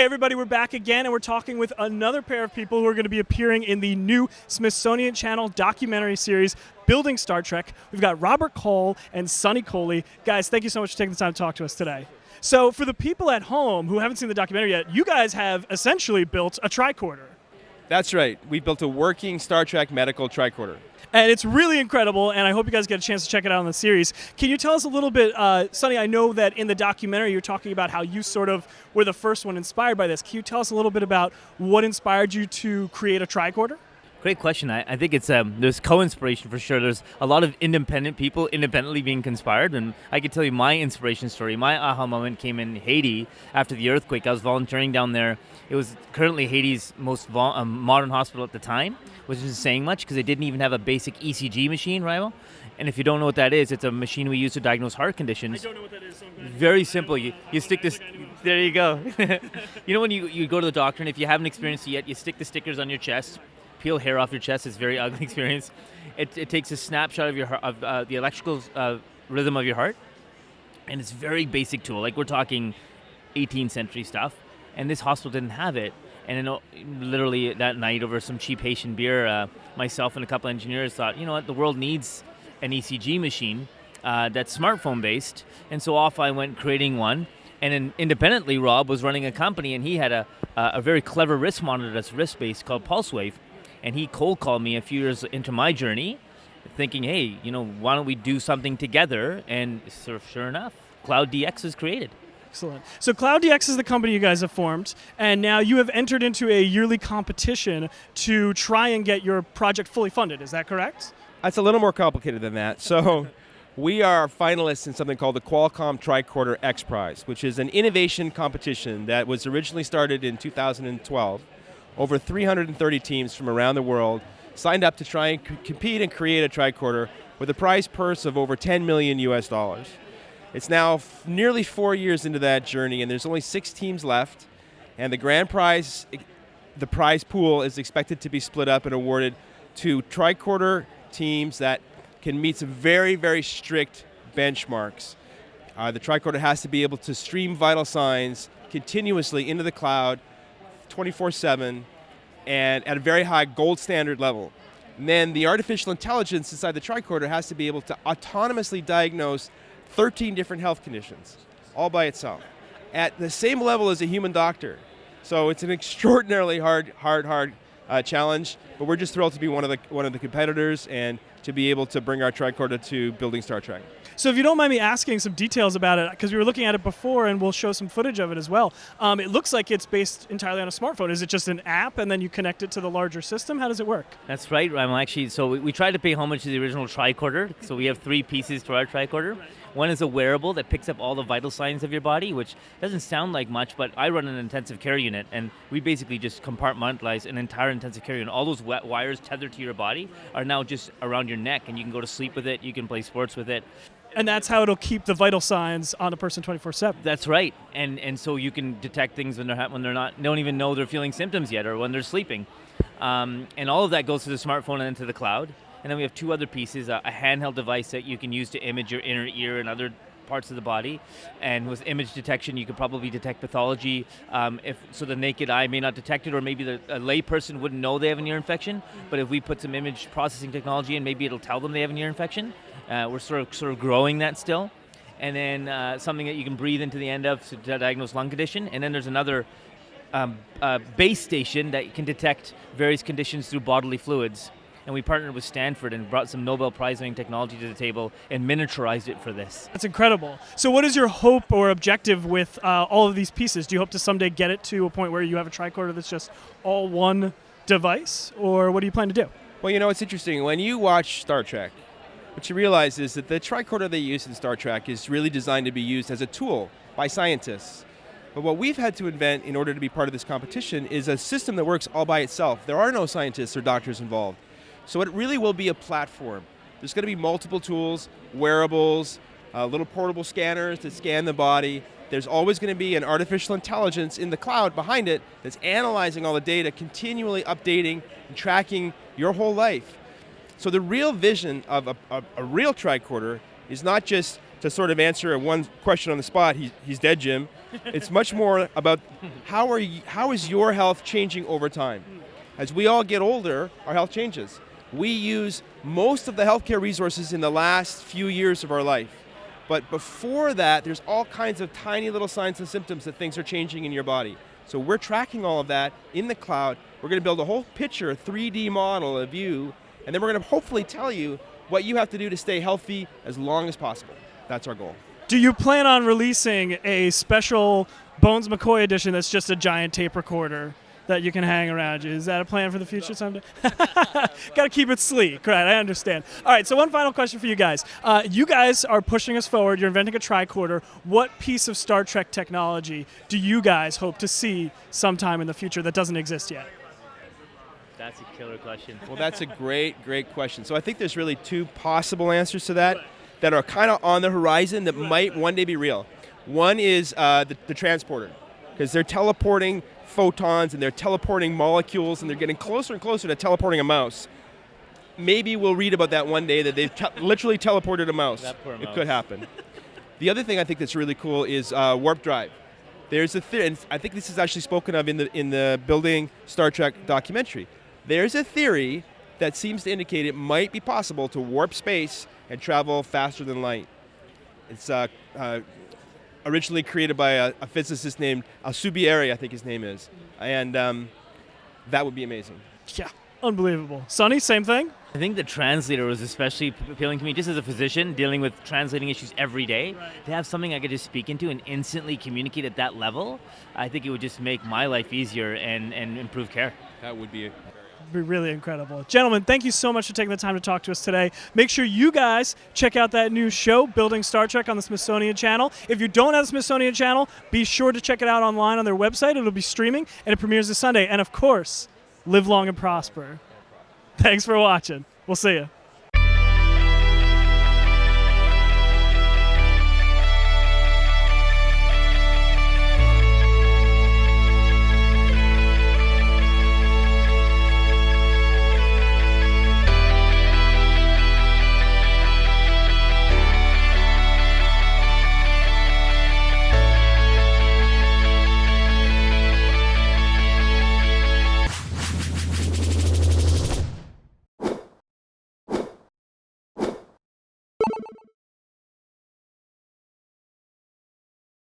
Hey everybody, we're back again and we're talking with another pair of people who are going to be appearing in the new Smithsonian Channel documentary series, Building Star Trek. We've got Robert Kaul and Sonny Kohli. Guys, thank you so much for taking the time to talk to us today. So for the people at home who haven't seen the documentary yet, you guys have essentially built a tricorder. That's right. We built a working Star Trek medical tricorder. And it's really incredible, and I hope you guys get a chance to check it out in the series. Can you tell us a little bit, Sonny, I know that in the documentary you're talking about how you sort of were the first one inspired by this. Can you tell us a little bit about what inspired you to create a tricorder? Great question. I think it's there's co-inspiration for sure. There's a lot of independent people independently being inspired, and I could tell you my inspiration story. My aha moment came in Haiti after the earthquake. I was volunteering down there. It was currently Haiti's most modern hospital at the time, which isn't saying much because they didn't even have a basic ECG machine, right? And if you don't know what that is, it's a machine we use to diagnose heart conditions. I don't know what that is. So Very simple. You stick this. There you go. You know when you go to the doctor, and if you haven't experienced it yet, you stick the stickers on your chest. Peel hair off your chest. It's a very ugly experience. It takes a snapshot of your the electrical rhythm of your heart, and it's a very basic tool. Like we're talking 18th century stuff, and this hospital didn't have it. And then, literally that night over some cheap Haitian beer, myself and a couple engineers thought, you know what, the world needs an ECG machine that's smartphone based, and so off I went creating one. And then independently, Rob was running a company, and he had a very clever wrist monitor that's wrist based called PulseWave. And he cold called me a few years into my journey, thinking, hey, you know, why don't we do something together? And sure enough, Cloud DX was created. Excellent. So Cloud DX is the company you guys have formed, and now you have entered into a yearly competition to try and get your project fully funded. Is that correct? That's a little more complicated than that. So we are finalists in something called the Qualcomm Tricorder X Prize, which is an innovation competition that was originally started in 2012. Over 330 teams from around the world signed up to try and compete and create a tricorder with a prize purse of over 10 million US dollars. It's now nearly 4 years into that journey, and there's only 6 teams left, and the grand prize, the prize pool, is expected to be split up and awarded to tricorder teams that can meet some very, very strict benchmarks. The tricorder has to be able to stream vital signs continuously into the cloud 24/7 and at a very high gold standard level. And then the artificial intelligence inside the tricorder has to be able to autonomously diagnose 13 different health conditions all by itself at the same level as a human doctor. So it's an extraordinarily hard challenge, but we're just thrilled to be one of the competitors and to be able to bring our tricorder to Building Star Trek. So if you don't mind me asking some details about it, because we were looking at it before and we'll show some footage of it as well. It looks like it's based entirely on a smartphone. Is it just an app and then you connect it to the larger system? How does it work? That's right, Ryan. Actually, so we tried to pay homage to the original tricorder. So we have 3 pieces to our tricorder. One is a wearable that picks up all the vital signs of your body, which doesn't sound like much, but I run an intensive care unit, and we basically just compartmentalize an entire intensive care unit. All those wires tethered to your body are now just around your neck, and you can go to sleep with it, you can play sports with it. And that's how it'll keep the vital signs on a person 24/7. That's right, and so you can detect things when they're not, don't even know they're feeling symptoms yet, or when they're sleeping. And all of that goes to the smartphone and into the cloud. And then we have 2 other pieces, a handheld device that you can use to image your inner ear and other parts of the body. And with image detection, you could probably detect pathology. So the naked eye may not detect it, or maybe a lay person wouldn't know they have an ear infection. But if we put some image processing technology in, maybe it'll tell them they have an ear infection. We're sort of growing that still. And then something that you can breathe into the end of to diagnose lung condition. And then there's another base station that can detect various conditions through bodily fluids. And we partnered with Stanford and brought some Nobel Prize-winning technology to the table and miniaturized it for this. That's incredible. So what is your hope or objective with all of these pieces? Do you hope to someday get it to a point where you have a tricorder that's just all one device, or what do you plan to do? Well, you know, it's interesting. When you watch Star Trek, what you realize is that the tricorder they use in Star Trek is really designed to be used as a tool by scientists. But what we've had to invent in order to be part of this competition is a system that works all by itself. There are no scientists or doctors involved. So it really will be a platform. There's going to be multiple tools, wearables, little portable scanners that scan the body. There's always going to be an artificial intelligence in the cloud behind it that's analyzing all the data, continually updating and tracking your whole life. So the real vision of a real tricorder is not just to sort of answer one question on the spot, he's dead, Jim. It's much more about how is your health changing over time? As we all get older, our health changes. We use most of the healthcare resources in the last few years of our life. But before that, there's all kinds of tiny little signs and symptoms that things are changing in your body. So we're tracking all of that in the cloud. We're going to build a whole picture, a 3D model of you, and then we're going to hopefully tell you what you have to do to stay healthy as long as possible. That's our goal. Do you plan on releasing a special Bones McCoy edition that's just a giant tape recorder that you can hang around you? Is that a plan for the future someday? Got to keep it sleek, right? I understand. All right, so one final question for you guys. You guys are pushing us forward. You're inventing a tricorder. What piece of Star Trek technology do you guys hope to see sometime in the future that doesn't exist yet? That's a killer question. Well, that's a great question. So I think there's really two possible answers to that that are kind of on the horizon that might one day be real. One is the transporter, because they're teleporting photons and they're teleporting molecules and they're getting closer and closer to teleporting a mouse. Maybe we'll read about that one day that they've literally teleported a mouse. That poor mouse. It could happen. The other thing I think that's really cool is warp drive. There's and I think this is actually spoken of in the Building Star Trek documentary. There's a theory that seems to indicate it might be possible to warp space and travel faster than light. It's originally created by a physicist named Alcubierre, I think his name is. And that would be amazing. Yeah, unbelievable. Sonny, same thing? I think the translator was especially appealing to me, just as a physician dealing with translating issues every day. Right. To have something I could just speak into and instantly communicate at that level, I think it would just make my life easier and improve care. That would be Be really incredible. Gentlemen, thank you so much for taking the time to talk to us today. Make sure you guys check out that new show, Building Star Trek, on the Smithsonian Channel. If you don't have the Smithsonian Channel, be sure to check it out online on their website. It'll be streaming, and it premieres this Sunday. And of course, live long and prosper. Thanks for watching. We'll see you.